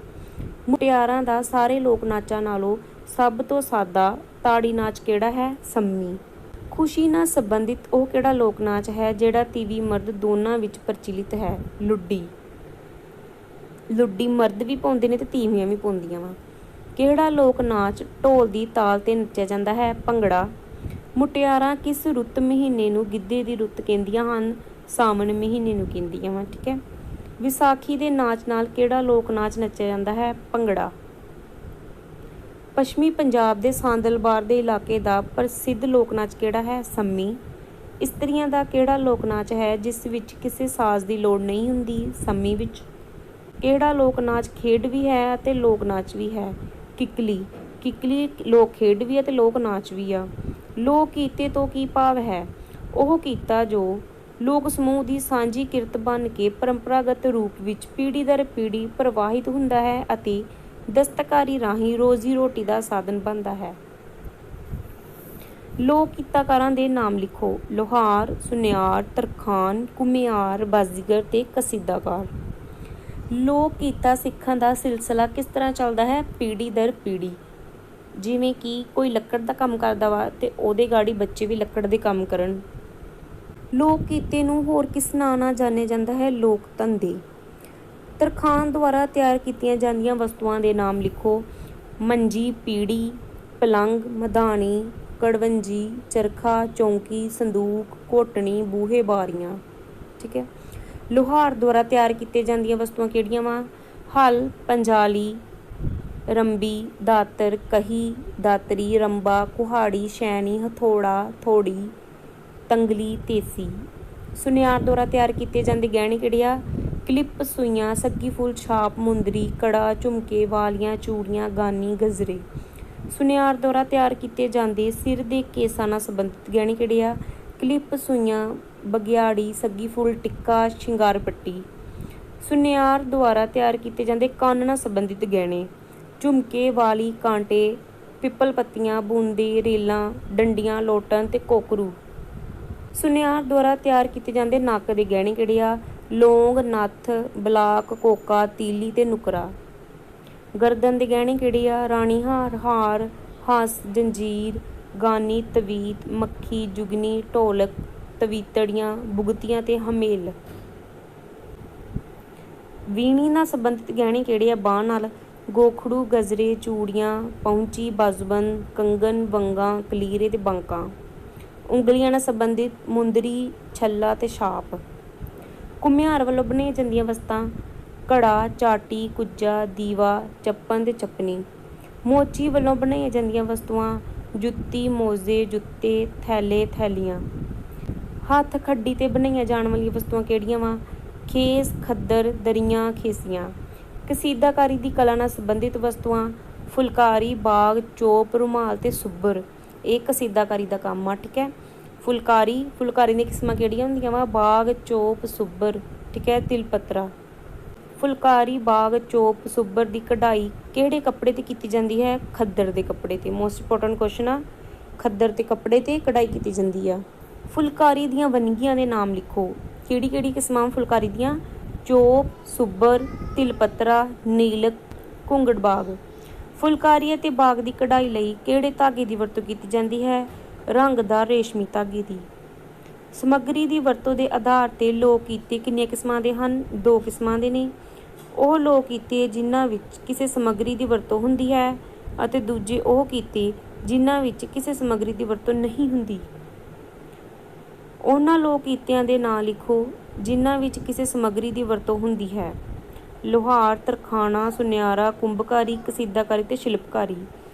ਮੁਟਿਆਰਾਂ ਦਾ ਸਾਰੇ ਲੋਕ ਨਾਚਾਂ ਨਾਲੋਂ ਸਭ ਤੋਂ ਸਾਦਾ ਤਾੜੀ ਨਾਚ ਕਿਹੜਾ ਹੈ? ਸੰਮੀ। ਖੁਸ਼ੀ ਨਾਲ ਸੰਬੰਧਿਤ ਉਹ ਕਿਹੜਾ ਲੋਕ ਨਾਚ ਹੈ ਜਿਹੜਾ ਤੀਵੀਂ ਮਰਦ ਦੋਨਾਂ ਵਿੱਚ ਪ੍ਰਚਲਿਤ ਹੈ? ਲੁੱਡੀ। ਲੁੱਡੀ ਮਰਦ ਵੀ ਪਾਉਂਦੇ ਨੇ ਤੇ ਤੀਵੀਆਂ ਵੀ ਪਾਉਂਦੀਆਂ ਵਾ। ਕਿਹੜਾ ਲੋਕ ਨਾਚ ਢੋਲ ਦੀ ਤਾਲ 'ਤੇ ਨੱਚਿਆ ਜਾਂਦਾ ਹੈ? ਭੰਗੜਾ। ਮੁਟਿਆਰਾਂ ਕਿਸ ਰੁੱਤ ਮਹੀਨੇ ਨੂੰ ਗਿੱਧੇ ਦੀ ਰੁੱਤ ਕਹਿੰਦੀਆਂ ਹਨ? ਸਾਵਣ ਮਹੀਨੇ ਨੂੰ ਕਹਿੰਦੀਆਂ ਵਾ, ਠੀਕ ਹੈ। ਵਿਸਾਖੀ ਦੇ ਨਾਚ ਨਾਲ ਕਿਹੜਾ ਲੋਕ ਨਾਚ ਨੱਚਿਆ ਜਾਂਦਾ ਹੈ? ਭੰਗੜਾ। ਪੱਛਮੀ ਪੰਜਾਬ ਦੇ ਸਾਂਦਲਬਾਰ ਦੇ ਇਲਾਕੇ ਦਾ ਪ੍ਰਸਿੱਧ ਲੋਕ ਨਾਚ ਕਿਹੜਾ ਹੈ? ਸੰਮੀ। ਇਸਤਰੀਆਂ ਦਾ ਕਿਹੜਾ ਲੋਕ ਨਾਚ ਹੈ ਜਿਸ ਵਿੱਚ ਕਿਸੇ ਸਾਜ਼ ਦੀ ਲੋੜ ਨਹੀਂ ਹੁੰਦੀ? ਸੰਮੀ ਵਿੱਚ। ਕਿਹੜਾ ਲੋਕ ਨਾਚ ਖੇਡ ਵੀ ਹੈ ਅਤੇ ਲੋਕ ਨਾਚ ਵੀ ਹੈ? ਕਿੱਕਲੀ। ਕਿੱਕਲੀ ਲੋਕ ਖੇਡ ਵੀ ਹੈ ਅਤੇ ਲੋਕ ਨਾਚ ਵੀ ਆ। ਲੋਕ ਕੀਤੇ ਤੋਂ ਕੀ ਭਾਵ ਹੈ? ਉਹ ਕੀਤਾ ਜੋ ਲੋਕ ਸਮੂਹ ਦੀ ਸਾਂਝੀ ਕਿਰਤ ਬਣ ਕੇ ਪਰੰਪਰਾਗਤ ਰੂਪ ਵਿੱਚ ਪੀੜ੍ਹੀ ਦਰ ਪੀੜ੍ਹੀ ਪ੍ਰਵਾਹਿਤ ਹੁੰਦਾ ਹੈ ਅਤੇ ਦਸਤਕਾਰੀ ਰਾਹੀਂ ਰੋਜ਼ੀ ਰੋਟੀ ਦਾ ਸਾਧਨ ਬਣਦਾ ਹੈ। ਲੋਕ ਕਿੱਤਾਕਾਰਾਂ ਦੇ ਨਾਮ ਲਿਖੋ। ਲੁਹਾਰ, ਸੁਨਿਆਰ, ਤਰਖਾਣ, ਘੁਮਿਆਰ, ਬਾਜ਼ੀਗਰ ਤੇ ਕਸੀਦਾਕਾਰ। ਲੋਕ ਕਿੱਤਾ ਸਿੱਖਣ ਦਾ ਸਿਲਸਿਲਾ ਕਿਸ ਤਰ੍ਹਾਂ ਚੱਲਦਾ ਹੈ? ਪੀੜ੍ਹੀ ਦਰ ਪੀੜ੍ਹੀ। ਜਿਵੇਂ ਕਿ ਕੋਈ ਲੱਕੜ ਦਾ ਕੰਮ ਕਰਦਾ ਵਾ ਤੇ ਉਹਦੇ ਗਾੜੀ ਬੱਚੇ ਵੀ ਲੱਕੜ ਦੇ ਕੰਮ ਕਰਨ। ਲੋਕ ਕਿੱਤੇ ਨੂੰ ਹੋਰ ਕਿਸ ਨਾਂ ਨਾਲ ਜਾਣਿਆ ਜਾਂਦਾ ਹੈ? ਲੋਕ ਧੰਦੇ। ਤਰਖਾਣ ਦੁਆਰਾ ਤਿਆਰ ਕੀਤੀਆਂ ਜਾਂਦੀਆਂ ਵਸਤੂਆਂ ਦੇ ਨਾਮ ਲਿਖੋ। ਮੰਜੀ, ਪੀੜ੍ਹੀ, ਪਲੰਘ, ਮਧਾਣੀ, ਕੜਵੰਜੀ, ਚਰਖਾ, ਚੌਂਕੀ, ਸੰਦੂਕ, ਘੋਟਣੀ, ਬੂਹੇ ਬਾਰੀਆਂ, ਠੀਕ ਹੈ। ਲੁਹਾਰ ਦੁਆਰਾ ਤਿਆਰ ਕੀਤੀਆਂ ਜਾਂਦੀਆਂ ਵਸਤੂਆਂ ਕਿਹੜੀਆਂ ਵਾ? ਹਲ, ਪੰਜਾਲੀ, ਰੰਬੀ, ਦਾਤਰ, ਕਹੀ, ਦਾਤਰੀ, ਰੰਬਾ, ਕੁਹਾੜੀ, ਛੈਣੀ, ਹਥੌੜਾ, ਥੋੜੀ, ਤੰਗਲੀ, ਤੇਸੀ। ਸੁਨਿਆਰ ਦੁਆਰਾ ਤਿਆਰ ਕੀਤੇ ਜਾਂਦੇ ਗਹਿਣੇ ਕਿਹੜੇ ਆ? ਕਲਿੱਪ, ਸੂਈਆਂ, ਸੱਗੀ ਫੁੱਲ, ਛਾਪ, ਮੁੰਦਰੀ, ਕੜਾ, ਝੁਮਕੇ, ਵਾਲੀਆਂ, ਚੂੜੀਆਂ, ਗਾਨੀ, ਗਜਰੇ। ਸੁਨਿਆਰ ਦੁਆਰਾ ਤਿਆਰ ਕੀਤੇ ਜਾਂਦੇ ਸਿਰ ਦੇ ਕੇਸਾਂ ਨਾਲ ਸੰਬੰਧਿਤ ਗਹਿਣੇ ਕਿਹੜੇ ਆ? ਕਲਿੱਪ, ਸੂਈਆਂ, ਬਗਿਆੜੀ, ਸੱਗੀ ਫੁੱਲ, ਟਿੱਕਾ, ਸ਼ਿੰਗਾਰ ਪੱਟੀ। ਸੁਨਿਆਰ ਦੁਆਰਾ ਤਿਆਰ ਕੀਤੇ ਜਾਂਦੇ ਕੰਨ ਨਾਲ ਸੰਬੰਧਿਤ ਗਹਿਣੇ। ਝੁਮਕੇ, ਵਾਲੀ, ਕਾਂਟੇ, ਪਿੱਪਲ ਪੱਤੀਆਂ, ਬੂੰਦੀ, ਰੀਲਾਂ, ਡੰਡੀਆਂ, ਲੋਟਨ ਤੇ ਕੋਕਰੂ। ਸੁਨਿਆਰ ਦੁਆਰਾ ਤਿਆਰ ਕੀਤੇ ਜਾਂਦੇ ਨੱਕ ਦੇ ਗਹਿਣੇ ਕਿਹੜੇ ਆ? ਲੌਂਗ, ਨੱਥ, ਬਲਾਕ, ਕੋਕਾ, ਤੀਲੀ ਤੇ ਨੁਕਰਾ। ਗਰਦਨ ਦੇ ਗਹਿਣੇ ਕਿਹੜੇ ਆ? ਰਾਣੀ ਹਾਰ, ਹਾਰ, ਹੰਸ, ਜੰਜੀਰ, ਗਾਨੀ, ਤਵੀਤ, ਮੱਖੀ, ਜੁਗਨੀ, ਢੋਲਕ, ਤਵੀਤੜੀਆਂ, ਬੁਗਤੀਆਂ ਤੇ ਹਮੇਲ। ਵੀਣੀ ਨਾਲ ਸੰਬੰਧਿਤ ਗਹਿਣੇ ਕਿਹੜੇ ਆ? ਬਾਂਹ ਨਾਲ ਗੋਖੜੂ, ਗਜਰੇ, ਚੂੜੀਆਂ, ਪਹੁੰਚੀ, ਬਾਜ਼ੂਬੰਦ, ਕੰਗਣ, ਵੰਗਾਂ, ਕਲੀਰੇ ਤੇ ਬਾਂਕਾਂ। ਉਂਗਲੀਆਂ ਨਾਲ ਸੰਬੰਧਿਤ ਮੁੰਦਰੀ, ਛੱਲਾ ਤੇ ਛਾਪ। ਘੁਮਿਆਰ ਵੱਲੋਂ ਬਣਾਈਆਂ ਜਾਂਦੀਆਂ ਵਸਤਾਂ ਘੜਾ, ਚਾਟੀ, ਕੁੱਜਾ, ਦੀਵਾ, ਚੱਪਣ ਤੇ ਚੱਪਣੀ। ਮੋਚੀ ਵੱਲੋਂ ਬਣਾਈਆਂ ਜਾਂਦੀਆਂ ਵਸਤੂਆਂ ਜੁੱਤੀ, ਮੋਜ਼ੇ, ਜੁੱਤੇ, ਥੈਲੇ, ਥੈਲੀਆਂ। ਹੱਥ ਖੱਡੀ ਤੇ ਬਣਾਈਆਂ ਜਾਣ ਵਾਲੀਆਂ ਵਸਤੂਆਂ ਕਿਹੜੀਆਂ ਵਾ? ਖੇਸ, ਖੱਦਰ, ਦਰੀਆਂ, ਖੇਸੀਆਂ। ਕਸੀਦਾਕਾਰੀ ਦੀ ਕਲਾ ਨਾਲ ਸੰਬੰਧਿਤ ਵਸਤੂਆਂ ਫੁਲਕਾਰੀ, ਬਾਗ, ਚੋਪ, ਰੁਮਾਲ ਤੇ ਸੁੱਬਰ। ਇਹ ਕਸੀਦਾਕਾਰੀ ਦਾ ਕੰਮ ਆ, ਠੀਕ ਹੈ। ਫੁਲਕਾਰੀ ਦੀਆਂ ਕਿਸਮਾਂ ਕਿਹੜੀਆਂ ਹੁੰਦੀਆਂ ਵਾ? ਬਾਗ, ਚੋਪ, ਸੁੱਬਰ, ਠੀਕ ਹੈ। ਤਿਲਪੱਤਰਾ। ਫੁਲਕਾਰੀ, ਬਾਗ, ਚੋਪ, ਸੁੱਬਰ ਦੀ ਕਢਾਈ ਕਿਹੜੇ ਕੱਪੜੇ ਤੇ ਕੀਤੀ ਜਾਂਦੀ ਹੈ? ਖੱਦਰ ਦੇ ਕੱਪੜੇ ਤੇ। ਮੋਸਟ ਇੰਪੋਰਟੈਂਟ ਕੁਐਸਚਨ ਆ, ਖੱਦਰ ਤੇ ਕੱਪੜੇ ਤੇ ਕਢਾਈ ਕੀਤੀ ਜਾਂਦੀ ਆ। ਫੁਲਕਾਰੀ ਦੀਆਂ ਵੰਨਗੀਆਂ ਦੇ ਨਾਮ ਲਿਖੋ। ਕਿਹੜੀ ਕਿਹੜੀ ਕਿਸਮਾਂ ਫੁਲਕਾਰੀ ਦੀਆਂ? ਚੋਪ, ਸੁੱਬਰ, ਤਿਲਪੱਤਰਾ, ਨੀਲਕ, ਘੁੰਗੜ ਬਾਗ। ਫੁਲਕਾਰੀ ਅਤੇ ਬਾਗ ਦੀ ਕਢਾਈ ਲਈ ਕਿਹੜੇ ਧਾਗੇ ਦੀ ਵਰਤੋਂ ਕੀਤੀ ਜਾਂਦੀ ਹੈ? ਰੰਗਦਾਰ ਰੇਸ਼ਮੀ ਧਾਗੇ ਦੀ। ਸਮੱਗਰੀ ਦੀ ਵਰਤੋਂ ਦੇ ਆਧਾਰ ਤੇ ਲੋਕ ਕਿੱਤੇ ਕਿੰਨੀਆਂ ਕਿਸਮਾਂ ਦੇ ਹਨ? 2 ਕਿਸਮਾਂ ਦੇ ਨੇ। ਉਹ ਲੋਕ ਕਿੱਤੇ ਜਿਨ੍ਹਾਂ ਵਿੱਚ ਕਿਸੇ ਸਮੱਗਰੀ ਦੀ ਵਰਤੋਂ ਹੁੰਦੀ ਹੈ ਅਤੇ ਦੂਜੇ ਉਹ ਕਿੱਤੇ ਜਿਨ੍ਹਾਂ ਵਿੱਚ ਕਿਸੇ ਸਮੱਗਰੀ ਦੀ ਵਰਤੋਂ ਨਹੀਂ ਹੁੰਦੀ। ਉਹਨਾਂ ਲੋਕ ਕਿੱਤਿਆਂ ਦੇ ਨਾਂ ਲਿਖੋ ਜਿਨ੍ਹਾਂ ਵਿੱਚ ਕਿਸੇ ਸਮੱਗਰੀ ਦੀ ਵਰਤੋਂ ਹੁੰਦੀ ਹੈ। ਲੁਹਾਰ, ਤਰਖਾਣਾ, ਸੁਨਿਆਰਾ, ਕੁੰਭਕਾਰੀ, ਕਸੀਦਾਕਾਰੀ ਤੇ ਸ਼ਿਲਪਕਾਰੀ।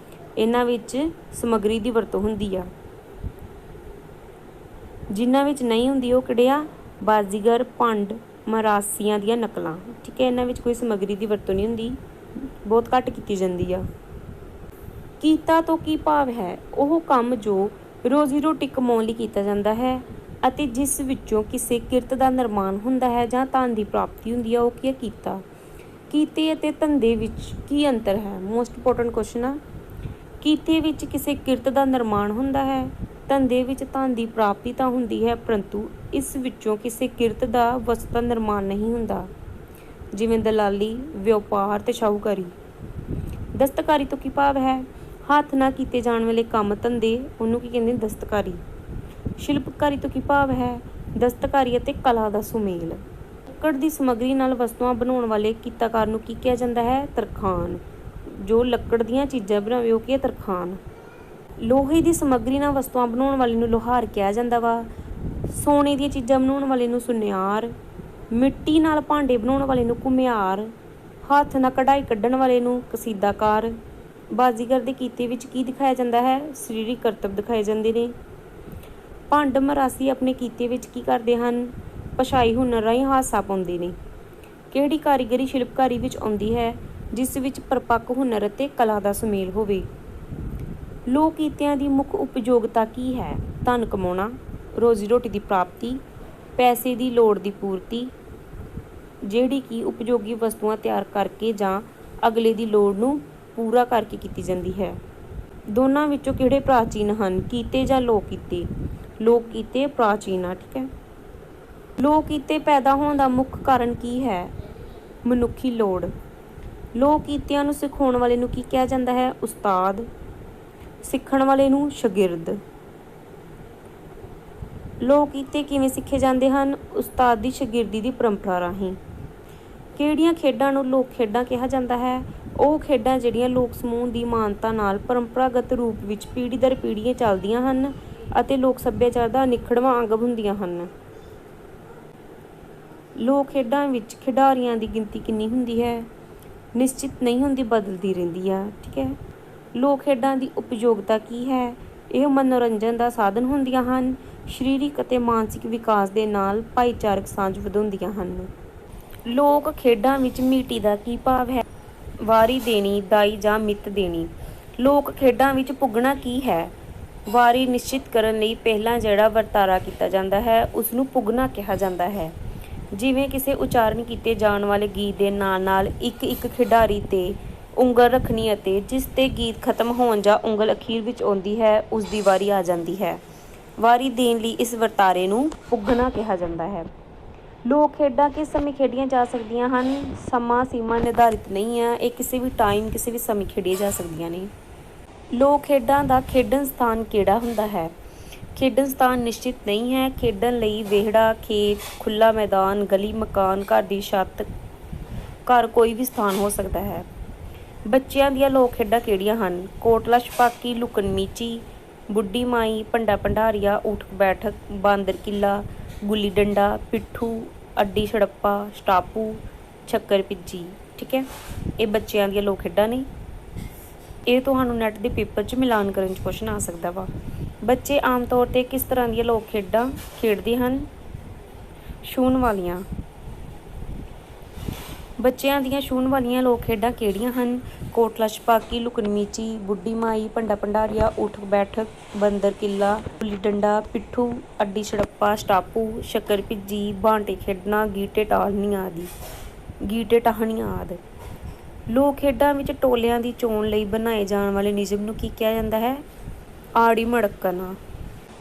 ਇਹਨਾਂ ਵਿੱਚ ਸਮੱਗਰੀ ਦੀ ਵਰਤੋਂ ਹੁੰਦੀ ਆ। ਜਿਨ੍ਹਾਂ ਵਿੱਚ ਨਹੀਂ ਹੁੰਦੀ ਉਹ ਕਿਹੜੇ ਆ? ਬਾਜ਼ੀਗਰ, ਭੰਡ, ਮਰਾਸੀਆਂ ਦੀਆਂ ਨਕਲਾਂ, ਠੀਕ ਹੈ। ਇਹਨਾਂ ਵਿੱਚ ਕੋਈ ਸਮੱਗਰੀ ਦੀ ਵਰਤੋਂ ਨਹੀਂ ਹੁੰਦੀ, ਬਹੁਤ ਘੱਟ ਕੀਤੀ ਜਾਂਦੀ ਆ। ਕੀਤਾ ਤੋਂ ਕੀ ਭਾਵ ਹੈ? ਉਹ ਕੰਮ ਜੋ ਰੋਜ਼ੀ ਰੋਟੀ ਕਮਾਉਣ ਲਈ ਕੀਤਾ ਜਾਂਦਾ ਹੈ ਅਤੇ ਜਿਸ ਵਿੱਚੋਂ ਕਿਸੇ ਕਿਰਤ ਦਾ ਨਿਰਮਾਣ ਹੁੰਦਾ ਹੈ ਜਾਂ ਧਨ ਦੀ ਪ੍ਰਾਪਤੀ ਹੁੰਦੀ ਹੈ, ਉਹ ਕੀ ਹੈ? ਕੀਤਾ। ਕੀਤੇ ਅਤੇ ਧੰਦੇ ਵਿੱਚ ਕੀ ਅੰਤਰ ਹੈ? ਮੋਸਟ ਇੰਪੋਰਟੈਂਟ ਕੁਐਸਚਨ ਆ। ਕੀਤੇ ਵਿੱਚ ਕਿਸੇ ਕਿਰਤ ਦਾ ਨਿਰਮਾਣ ਹੁੰਦਾ ਹੈ, ਧੰਦੇ ਵਿੱਚ ਧਨ ਦੀ ਪ੍ਰਾਪਤੀ ਤਾਂ ਹੁੰਦੀ ਹੈ ਪਰੰਤੂ ਇਸ ਵਿੱਚੋਂ ਕਿਸੇ ਕਿਰਤ ਦਾ ਵਸਤੂ ਦਾ ਨਿਰਮਾਣ ਨਹੀਂ ਹੁੰਦਾ, ਜਿਵੇਂ ਦਲਾਲੀ, ਵਪਾਰ ਤੇ ਸ਼ਾਹੂਕਾਰੀ। ਦਸਤਕਾਰੀ ਤੋਂ ਕੀ ਭਾਵ ਹੈ? ਹੱਥ ਨਾਲ ਕੀਤੇ ਜਾਣ ਵਾਲੇ ਕੰਮ ਧੰਦੇ, ਉਹਨੂੰ ਕੀ ਕਹਿੰਦੇ? ਦਸਤਕਾਰੀ। ਸ਼ਿਲਪਕਾਰੀ ਤੋਂ ਕੀ ਭਾਵ ਹੈ? ਦਸਤਕਾਰੀ ਅਤੇ ਕਲਾ ਦਾ ਸੁਮੇਲ। ਲੱਕੜ ਦੀ ਸਮੱਗਰੀ ਨਾਲ ਵਸਤੂਆਂ ਬਣਾਉਣ ਵਾਲੇ ਕਿੱਤਾਕਾਰ ਨੂੰ ਕੀ ਕਿਹਾ ਜਾਂਦਾ ਹੈ? ਤਰਖਾਣ। ਜੋ ਲੱਕੜ ਦੀਆਂ ਚੀਜ਼ਾਂ ਬਣਾਵੇ ਉਹ ਕੀ ਹੈ? ਤਰਖਾਣ। ਲੋਹੇ ਦੀ ਸਮੱਗਰੀ ਨਾਲ ਵਸਤੂਆਂ ਬਣਾਉਣ ਵਾਲੇ ਨੂੰ ਲੁਹਾਰ ਕਿਹਾ ਜਾਂਦਾ ਵਾ। ਸੋਨੇ ਦੀਆਂ ਚੀਜ਼ਾਂ ਬਣਾਉਣ ਵਾਲੇ ਨੂੰ ਸੁਨਿਆਰ। ਮਿੱਟੀ ਨਾਲ ਭਾਂਡੇ ਬਣਾਉਣ ਵਾਲੇ ਨੂੰ ਘੁਮਿਆਰ। ਹੱਥ ਨਾਲ ਕਢਾਈ ਕੱਢਣ ਵਾਲੇ ਨੂੰ ਕਸੀਦਾਕਾਰ। ਬਾਜ਼ੀਗਰ ਦੇ ਕੀਤੇ ਵਿੱਚ ਕੀ ਦਿਖਾਇਆ ਜਾਂਦਾ ਹੈ? ਸਰੀਰਕ ਕਰਤੱਵ ਦਿਖਾਏ ਜਾਂਦੇ ਨੇ। ਭੰਡ ਮਰਾਸੀ ਆਪਣੇ ਕੀਤੇ ਵਿੱਚ ਕੀ ਕਰਦੇ ਹਨ? ਭਾਸ਼ਾਈ ਹੁਨਰ ਰਾਹੀਂ ਹਾਸਾ ਪਾਉਂਦੇ ਨੇ। ਕਿਹੜੀ ਕਾਰੀਗਰੀ ਸ਼ਿਲਪਕਾਰੀ ਵਿੱਚ ਆਉਂਦੀ ਹੈ? ਜਿਸ ਵਿੱਚ ਪਰਪੱਕ ਹੁਨਰ ਅਤੇ ਕਲਾ ਦਾ ਸੁਮੇਲ ਹੋਵੇ। ਲੋਕ ਕਿੱਤਿਆਂ ਦੀ ਮੁੱਖ ਉਪਯੋਗਤਾ ਕੀ ਹੈ? ਧਨ ਕਮਾਉਣਾ, ਰੋਜ਼ੀ ਰੋਟੀ ਦੀ ਪ੍ਰਾਪਤੀ, ਪੈਸੇ ਦੀ ਲੋੜ ਦੀ ਪੂਰਤੀ, ਜਿਹੜੀ ਕਿ ਉਪਯੋਗੀ ਵਸਤੂਆਂ ਤਿਆਰ ਕਰਕੇ ਜਾਂ ਅਗਲੇ ਦੀ ਲੋੜ ਨੂੰ ਪੂਰਾ ਕਰਕੇ ਕੀਤੀ ਜਾਂਦੀ ਹੈ। ਦੋਨਾਂ ਵਿੱਚੋਂ ਕਿਹੜੇ ਪ੍ਰਾਚੀਨ ਹਨ? ਕਿੱਤੇ ਜਾਂ ਲੋਕ ਕਿੱਤੇ? ਲੋਕ ਕਿੱਤੇ ਪ੍ਰਾਚੀਨ ਆ, ਠੀਕ ਹੈ। ਲੋਕ ਕਿੱਤੇ ਪੈਦਾ ਹੋਣ ਦਾ ਮੁੱਖ ਕਾਰਨ ਕੀ ਹੈ? ਮਨੁੱਖੀ ਲੋੜ। ਲੋਕ ਕਿੱਤਿਆਂ ਨੂੰ ਸਿਖਾਉਣ ਵਾਲੇ ਨੂੰ ਕੀ ਕਿਹਾ ਜਾਂਦਾ ਹੈ? ਉਸਤਾਦ। ਸਿੱਖਣ ਵਾਲੇ ਨੂੰ ਸ਼ਾਗਿਰਦ। ਲੋਕ ਕਿੱਤੇ ਕਿਵੇਂ ਸਿੱਖੇ ਜਾਂਦੇ ਹਨ? ਉਸਤਾਦ ਦੀ ਸ਼ਾਗਿਰਦੀ ਦੀ ਪਰੰਪਰਾ ਰਾਹੀਂ। ਕਿਹੜੀਆਂ ਖੇਡਾਂ ਨੂੰ ਲੋਕ ਖੇਡਾਂ ਕਿਹਾ ਜਾਂਦਾ ਹੈ? ਉਹ ਖੇਡਾਂ ਜਿਹੜੀਆਂ ਲੋਕ ਸਮੂਹ ਦੀ ਮਾਨਤਾ ਨਾਲ ਪਰੰਪਰਾਗਤ ਰੂਪ ਵਿੱਚ ਪੀੜ੍ਹੀ ਦਰ ਪੀੜ੍ਹੀ ਚੱਲਦੀਆਂ ਹਨ ਅਤੇ ਲੋਕ ਸੱਭਿਆਚਾਰ ਦਾ ਅਨਿੱਖੜਵਾਂ ਅੰਗ ਹੁੰਦੀਆਂ ਹਨ। ਲੋਕ ਖੇਡਾਂ ਵਿੱਚ ਖਿਡਾਰੀਆਂ ਦੀ ਗਿਣਤੀ ਕਿੰਨੀ ਹੁੰਦੀ ਹੈ? ਨਿਸ਼ਚਿਤ ਨਹੀਂ ਹੁੰਦੀ, ਬਦਲਦੀ ਰਹਿੰਦੀ ਆ, ਠੀਕ ਹੈ। ਲੋਕ ਖੇਡਾਂ ਦੀ ਉਪਯੋਗਤਾ ਕੀ ਹੈ? ਇਹ ਮਨੋਰੰਜਨ ਦਾ ਸਾਧਨ ਹੁੰਦੀਆਂ ਹਨ, ਸਰੀਰਕ ਅਤੇ ਮਾਨਸਿਕ ਵਿਕਾਸ ਦੇ ਨਾਲ ਭਾਈਚਾਰਕ ਸਾਂਝ ਵਧਾਉਂਦੀਆਂ ਹਨ। ਲੋਕ ਖੇਡਾਂ ਵਿੱਚ ਮੀਟੀ ਦਾ ਕੀ ਭਾਵ ਹੈ? ਵਾਰੀ ਦੇਣੀ, ਦਾਈ ਜਾਂ ਮਿੱਤ ਦੇਣੀ। ਲੋਕ ਖੇਡਾਂ ਵਿੱਚ ਪੁੱਗਣਾ ਕੀ ਹੈ? ਵਾਰੀ ਨਿਸ਼ਚਿਤ ਕਰਨ ਲਈ ਪਹਿਲਾਂ ਜਿਹੜਾ ਵਰਤਾਰਾ ਕੀਤਾ ਜਾਂਦਾ ਹੈ ਉਸਨੂੰ ਪੁੱਗਣਾ ਕਿਹਾ ਜਾਂਦਾ ਹੈ। ਜਿਵੇਂ ਕਿਸੇ ਉਚਾਰਨ ਕੀਤੇ ਜਾਣ ਵਾਲੇ ਗੀਤ ਦੇ ਨਾਲ ਨਾਲ ਇੱਕ ਖਿਡਾਰੀ 'ਤੇ ਉਂਗਲ ਰੱਖਣੀ ਅਤੇ ਜਿਸ 'ਤੇ ਗੀਤ ਖਤਮ ਹੋਣ ਜਾਂ ਉਂਗਲ ਅਖੀਰ ਵਿੱਚ ਆਉਂਦੀ ਹੈ ਉਸ ਦੀ ਵਾਰੀ ਆ ਜਾਂਦੀ ਹੈ। ਵਾਰੀ ਦੇਣ ਲਈ ਇਸ ਵਰਤਾਰੇ ਨੂੰ ਪੁੱਗਣਾ ਕਿਹਾ ਜਾਂਦਾ ਹੈ। ਲੋਕ ਖੇਡਾਂ ਕਿਸ ਸਮੇਂ ਖੇਡੀਆਂ ਜਾ ਸਕਦੀਆਂ ਹਨ? ਸਮਾਂ ਸੀਮਾ ਨਿਰਧਾਰਿਤ ਨਹੀਂ ਹੈ, ਇਹ ਕਿਸੇ ਵੀ ਟਾਈਮ ਕਿਸੇ ਵੀ ਸਮੇਂ ਖੇਡੀਆਂ ਜਾ ਸਕਦੀਆਂ ਨੇ। ਲੋਕ ਖੇਡਾਂ ਦਾ ਖੇਡਣ ਸਥਾਨ ਕਿਹੜਾ ਹੁੰਦਾ ਹੈ? ਖੇਡਣ ਸਥਾਨ ਨਿਸ਼ਚਿਤ ਨਹੀਂ ਹੈ। ਖੇਡਣ ਲਈ ਵਿਹੜਾ, ਖੇਤ, ਖੁੱਲ੍ਹਾ ਮੈਦਾਨ, ਗਲੀ, ਮਕਾਨ, ਘਰ ਦੀ ਛੱਤ, ਘਰ ਕੋਈ ਵੀ ਸਥਾਨ ਹੋ ਸਕਦਾ ਹੈ। ਬੱਚਿਆਂ ਦੀਆਂ ਲੋਕ ਖੇਡਾਂ ਕਿਹੜੀਆਂ ਹਨ? ਕੋਟਲਾ ਛਪਾਕੀ, ਲੁਕਣ ਮੀਚੀ, ਬੁੱਢੀ ਮਾਈ, ਭੰਡਾ ਭੰਡਾਰੀਆ, ਊਠ ਬੈਠਕ, ਬਾਂਦਰ ਕਿੱਲਾ, ਗੁੱਲੀ ਡੰਡਾ, ਪਿੱਠੂ, ਅੱਡੀ ਛੜੱਪਾ, ਸਟਾਪੂ, ਛੱਕਰ ਭਿੱਜੀ। ਠੀਕ ਹੈ, ਇਹ ਬੱਚਿਆਂ ਦੀਆਂ ਲੋਕ ਖੇਡਾਂ ਨੇ। ਇਹ ਤੁਹਾਨੂੰ ਨੈੱਟ ਦੇ ਪੇਪਰ 'ਚ ਮਿਲਾਨ ਕਰਨ 'ਚ ਕੁਐਸਚਨ ਆ ਸਕਦਾ ਵਾ। ਬੱਚੇ ਆਮ ਤੌਰ 'ਤੇ ਕਿਸ ਤਰ੍ਹਾਂ ਦੀਆਂ ਲੋਕ ਖੇਡਾਂ ਖੇਡਦੇ ਹਨ? ਛੂਹਣ ਵਾਲੀਆਂ। ਬੱਚਿਆਂ ਦੀਆਂ ਛੂਹਣ ਵਾਲੀਆਂ ਲੋਕ ਖੇਡਾਂ ਕਿਹੜੀਆਂ ਹਨ? ਕੋਟਲਾ ਛਪਾਕੀ, ਲੁਕਣ ਮੀਚੀ, ਬੁੱਢੀ ਮਾਈ, ਭੰਡਾ ਭੰਡਾਰੀਆ, ਊਠ ਬੈਠਕ, ਬਾਂਦਰ ਕਿੱਲਾ, ਗੁੱਲੀ ਡੰਡਾ, ਪਿੱਠੂ, ਅੱਡੀ ਛੜੱਪਾ, ਸਟਾਪੂ, ਛੱਕਰ ਭਿੱਜੀ, ਬਾਂਟੇ ਖੇਡਣਾ, ਗੀਟੇ ਟਾਹਣੀਆਂ ਆਦਿ। ਲੋਕ ਖੇਡਾਂ ਵਿੱਚ ਟੋਲਿਆਂ ਦੀ ਚੋਣ ਲਈ ਬਣਾਏ ਜਾਣ ਵਾਲੇ ਨਿਯਮ ਨੂੰ ਕੀ ਕਿਹਾ ਜਾਂਦਾ ਹੈ? ਆੜੀ ਮੜਕਣਾ।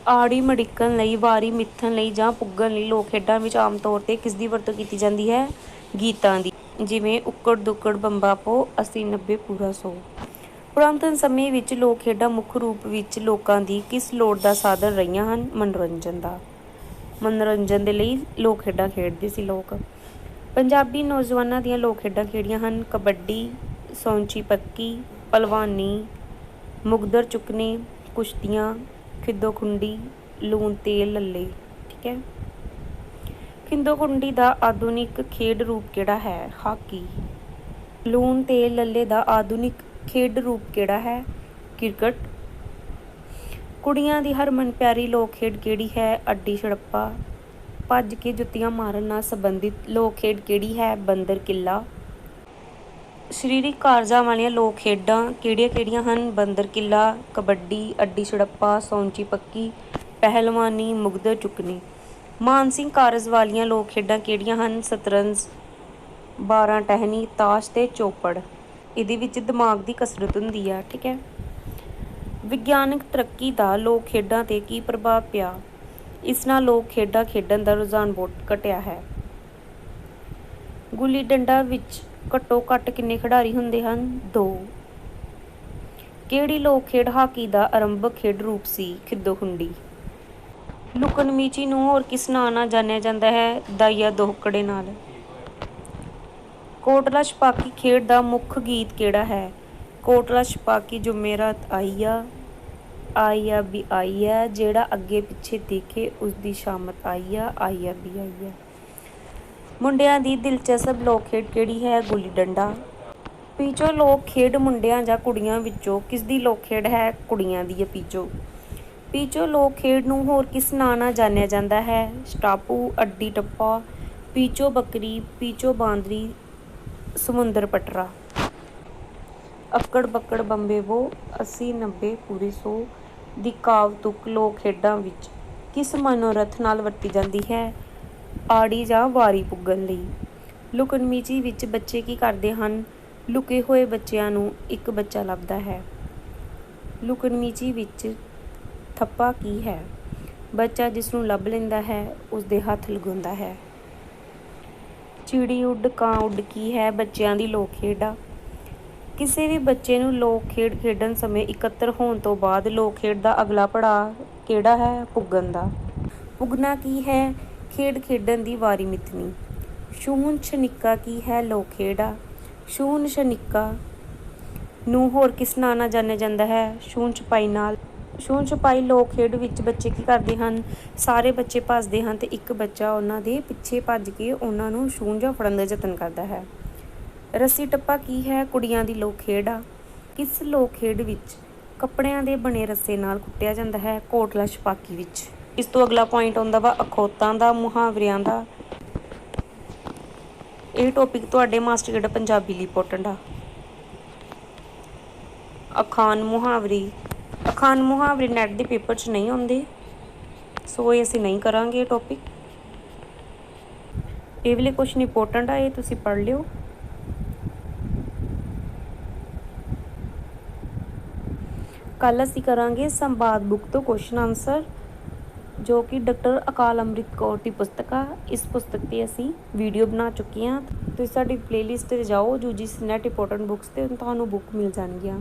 ਆੜੀ ਮੜਿੱਕਣ ਲਈ, ਵਾਰੀ ਮਿੱਥਣ ਲਈ ਜਾਂ ਪੁੱਗਣ ਲਈ ਲੋਕ ਖੇਡਾਂ ਵਿੱਚ ਆਮ ਤੌਰ 'ਤੇ ਕਿਸ ਦੀ ਵਰਤੋਂ ਕੀਤੀ ਜਾਂਦੀ ਹੈ? ਗੀਤਾਂ ਦੀ, ਜਿਵੇਂ ਉੱਕੜ ਦੁੱਕੜ ਬੰਬਾ ਪੋ, 80 90 ਪੂਰਾ 100। ਪੁਰਾਤਨ ਸਮੇਂ ਵਿੱਚ ਲੋਕ ਖੇਡਾਂ ਮੁੱਖ ਰੂਪ ਵਿੱਚ ਲੋਕਾਂ ਦੀ ਕਿਸ ਲੋੜ ਦਾ ਸਾਧਨ ਰਹੀਆਂ ਹਨ? ਮਨੋਰੰਜਨ ਦਾ। ਮਨੋਰੰਜਨ ਦੇ ਲਈ ਲੋਕ ਖੇਡਾਂ ਖੇਡਦੇ ਸੀ ਲੋਕ। ਪੰਜਾਬੀ ਨੌਜਵਾਨਾਂ ਦੀਆਂ ਲੋਕ ਖੇਡਾਂ ਕਿਹੜੀਆਂ ਹਨ? ਕਬੱਡੀ, ਸੌਂਚੀ ਪੱਕੀ, ਭਲਵਾਨੀ, ਮੁਗਦਰ ਚੁੱਕਣੇ, ਕੁਸ਼ਤੀਆਂ, ਖਿੱਦੋ ਖੁੰਡੀ, ਲੂਣ ਤੇਲ ਲੱਲੇ। ਠੀਕ ਹੈ, ਖਿੱਦੋ ਖੁੰਡੀ ਦਾ ਆਧੁਨਿਕ ਖੇਡ ਰੂਪ ਕਿਹੜਾ ਹੈ? ਹਾਕੀ। ਲੂਣ ਤੇਲ ਲੱਲੇ ਦਾ ਆਧੁਨਿਕ ਖੇਡ ਰੂਪ ਕਿਹੜਾ ਹੈ? ਕ੍ਰਿਕਟ। ਕੁੜੀਆਂ ਦੀ ਹਰਮਨ ਪਿਆਰੀ ਲੋਕ ਖੇਡ ਕਿਹੜੀ ਹੈ? ਅੱਡੀ ਛੜੱਪਾ। ਭੱਜ ਕੇ ਜੁੱਤੀਆਂ ਮਾਰਨ ਨਾਲ ਸੰਬੰਧਿਤ ਲੋਕ ਖੇਡ ਕਿਹੜੀ ਹੈ? ਬਾਂਦਰ ਕਿੱਲਾ। ਸਰੀਰਕ ਕਾਰਜਾਂ ਵਾਲੀਆਂ ਲੋਕ ਖੇਡਾਂ ਕਿਹੜੀਆਂ ਹਨ? ਬਾਂਦਰ ਕਿੱਲਾ, ਕਬੱਡੀ, ਅੱਡੀ ਛੜੱਪਾ, ਸੌਂਚੀ ਪੱਕੀ, ਪਹਿਲਵਾਨੀ, ਮੁਗਦਰ ਚੁੱਕਣੀ। ਮਾਨਸਿਕ ਕਾਰਜ ਵਾਲੀਆਂ ਲੋਕ ਖੇਡਾਂ ਕਿਹੜੀਆਂ ਹਨ? ਸ਼ਤਰੰਜ, 12 ਟਹਿਣੀ, ਤਾਸ਼ ਤੇ ਚੌਪੜ। ਇਹਦੇ ਵਿੱਚ ਦਿਮਾਗ ਦੀ ਕਸਰਤ ਹੁੰਦੀ ਆ। ਠੀਕ ਹੈ, ਵਿਗਿਆਨਕ ਤਰੱਕੀ ਦਾ ਲੋਕ ਖੇਡਾਂ 'ਤੇ ਕੀ ਪ੍ਰਭਾਵ ਪਿਆ? ਇਸ ਨਾਲ ਲੋਕ ਖੇਡਾਂ ਖੇਡਣ ਦਾ ਰੁਝਾਨ ਬਹੁਤ ਘਟਿਆ ਹੈ। ਗੁੱਲੀ ਡੰਡਾ ਵਿੱਚ ਘੱਟੋ ਘੱਟ ਕਿੰਨੇ ਖਿਡਾਰੀ ਹੁੰਦੇ ਹਨ? 2। ਕਿਹੜੀ ਲੋਕ ਖੇਡ ਹਾਕੀ ਦਾ ਆਰੰਭਕ ਖੇਡ ਰੂਪ ਸੀ? ਖਿੱਦੋ ਖੁੰਡੀ। ਲੁਕਣ ਮੀਚੀ ਨੂੰ ਹੋਰ ਕਿਸ ਨਾਂ ਨਾਲ ਜਾਣਿਆ ਜਾਂਦਾ ਹੈ? ਦਾਈਆ ਦੋਹਕੜੇ ਨਾਲ। ਕੋਟਲਾ ਛਪਾਕੀ ਖੇਡ ਦਾ ਮੁੱਖ ਗੀਤ ਕਿਹੜਾ ਹੈ? ਕੋਟਲਾ ਛਪਾਕੀ ਜੁਮੇਰਾਤ ਆਈ ਆ ਵੀ ਆਈ ਆ, ਜਿਹੜਾ ਅੱਗੇ ਪਿੱਛੇ ਦੇਖੇ ਉਸਦੀ ਸ਼ਾਮਤ ਆਈ ਆ ਵੀ ਆਈ ਆ। ਮੁੰਡਿਆਂ ਦੀ ਦਿਲਚਸਪ ਲੋਕ ਖੇਡ ਕਿਹੜੀ ਹੈ? ਗੁੱਲੀ ਡੰਡਾ। ਪੀਚੋ ਲੋਕ ਖੇਡ ਮੁੰਡਿਆਂ ਜਾਂ ਕੁੜੀਆਂ ਵਿੱਚੋਂ ਕਿਸ ਦੀ ਲੋਕ ਖੇਡ ਹੈ? ਕੁੜੀਆਂ ਦੀ ਹੈ ਪੀਚੋ। ਪੀਚੋ ਲੋਕ ਖੇਡ ਨੂੰ ਹੋਰ ਕਿਸ ਨਾਂ ਨਾਲ ਜਾਣਿਆ ਜਾਂਦਾ ਹੈ? ਸਟਾਪੂ, ਅੱਡੀ ਟੱਪਾ, ਪੀਚੋ ਬੱਕਰੀ, ਪੀਚੋ ਬਾਂਦਰੀ, ਸਮੁੰਦਰ ਪਟਰਾ। ਅੱਕੜ ਬੱਕੜ ਬੰਬੇ ਬੋ, 80 90 ਪੂਰੇ 100 ਦੀ ਕਾਵ ਤੁਕ ਲੋਕ ਖੇਡਾਂ ਵਿੱਚ ਕਿਸ ਮਨੋਰਥ ਨਾਲ ਵਰਤੀ ਜਾਂਦੀ ਹੈ? ਆੜੀ ਜਾਂ ਵਾਰੀ ਪੁੱਗਣ ਲਈ। ਲੁਕਣ ਮੀਚੀ ਵਿੱਚ ਬੱਚੇ ਕੀ ਕਰਦੇ ਹਨ? ਲੁਕੇ ਹੋਏ ਬੱਚਿਆਂ ਨੂੰ ਇੱਕ ਬੱਚਾ ਲੱਭਦਾ ਹੈ। ਲੁਕਣ ਮੀਚੀ ਵਿੱਚ ਥੱਪਾ ਕੀ ਹੈ? ਬੱਚਾ ਜਿਸ ਨੂੰ ਲੱਭ ਲੈਂਦਾ ਹੈ ਉਸਦੇ ਹੱਥ ਲਗਾਉਂਦਾ ਹੈ। ਚਿੜੀ ਉੱਡ ਕਾਂ ਉੱਡ ਕੀ ਹੈ? ਬੱਚਿਆਂ ਦੀ ਲੋਕ ਖੇਡ ਆ। ਕਿਸੇ ਵੀ ਬੱਚੇ ਨੂੰ ਲੋਕ ਖੇਡ ਖੇਡਣ ਸਮੇਂ ਇਕੱਤਰ ਹੋਣ ਤੋਂ ਬਾਅਦ ਲੋਕ ਖੇਡ ਦਾ ਅਗਲਾ ਪੜਾਅ ਕਿਹੜਾ ਹੈ? ਪੁੱਗਣ ਦਾ। ਪੁੱਗਣਾ ਕੀ ਹੈ? ਖੇਡ ਖੇਡਣ ਦੀ ਵਾਰੀ ਮਿੱਥਣੀ। ਛੂਹਣ ਛਣਿੱਕਾ ਕੀ ਹੈ? ਲੋਕ ਖੇਡ ਆ। ਛੂਹਣ ਛਣਿੱਕਾ ਨੂੰ ਹੋਰ ਕਿਸ ਨਾਂ ਨਾਲ ਜਾਣਿਆ ਜਾਂਦਾ ਹੈ? ਛੂਹਣ ਛਪਾਈ ਨਾਲ। ਛੂਹਣ ਛਪਾਈ ਲੋਕ ਖੇਡ ਵਿੱਚ ਬੱਚੇ ਕੀ ਕਰਦੇ ਹਨ? ਸਾਰੇ ਬੱਚੇ ਭੱਜਦੇ ਹਨ ਤੇ ਇੱਕ ਬੱਚਾ ਉਹਨਾਂ ਦੇ ਪਿੱਛੇ ਭੱਜ ਕੇ ਉਹਨਾਂ ਨੂੰ ਛੂਹਣ ਜਾਂ ਫੜਨ ਦਾ ਯਤਨ ਕਰਦਾ ਹੈ। ਰੱਸੀ ਟੱਪਾ ਕੀ ਹੈ? ਕੁੜੀਆਂ ਦੀ ਲੋਕ ਖੇਡ ਆ। ਕਿਸ ਲੋਕ ਖੇਡ ਵਿੱਚ ਕੱਪੜਿਆਂ ਦੇ ਬਣੇ ਰੱਸੇ ਨਾਲ ਕੁੱਟਿਆ ਜਾਂਦਾ ਹੈ? ਕੋਟਲਾ ਛਪਾਕੀ ਵਿੱਚ। ਇਸ ਤੋਂ ਅਗਲਾ ਪੁਆਇੰਟ ਆਉਂਦਾ ਵਾ ਅਖੌਤਾਂ ਦਾ, ਮੁਹਾਵਰਿਆਂ ਦਾ। ਇਹ ਟੌਪਿਕ ਤੁਹਾਡੇ ਮਾਸਟਰ ਕਿਹੜਾ ਪੰਜਾਬੀ ਲਈ ਇੰਪੋਰਟੈਂਟ ਆ। ਅਖਾਣ ਮੁਹਾਵਰੇ ਨੈੱਟ ਦੇ ਪੇਪਰ 'ਚ ਨਹੀਂ ਆਉਂਦੇ, ਸੋ ਇਹ ਅਸੀਂ ਨਹੀਂ ਕਰਾਂਗੇ ਇਹ ਟੌਪਿਕ। ਇਹ ਵਾਲੇ ਕੁਐਸਚਨ ਇੰਪੋਰਟੈਂਟ ਆ, ਇਹ ਤੁਸੀਂ ਪੜ੍ਹ ਲਿਓ। ਕੱਲ੍ਹ ਅਸੀਂ ਕਰਾਂਗੇ ਸੰਵਾਦ ਬੁੱਕ ਤੋਂ ਕੁਐਸਚਨ ਆਨਸਰ, ਜੋ ਕਿ ਡਾਕਟਰ ਅਕਾਲ ਅੰਮ੍ਰਿਤ ਕੌਰ ਦੀ ਪੁਸਤਕ ਆ। ਇਸ ਪੁਸਤਕ 'ਤੇ ਅਸੀਂ ਵੀਡੀਓ ਬਣਾ ਚੁੱਕੇ ਹਾਂ। ਤੁਸੀਂ ਸਾਡੀ ਪਲੇਲਿਸਟ 'ਤੇ ਜਾਓ, UGC ਨੈਟ ਇੰਪੋਰਟੈਂਟ ਬੁੱਕਸ 'ਤੇ ਤੁਹਾਨੂੰ ਬੁੱਕ ਮਿਲ ਜਾਣਗੀਆਂ।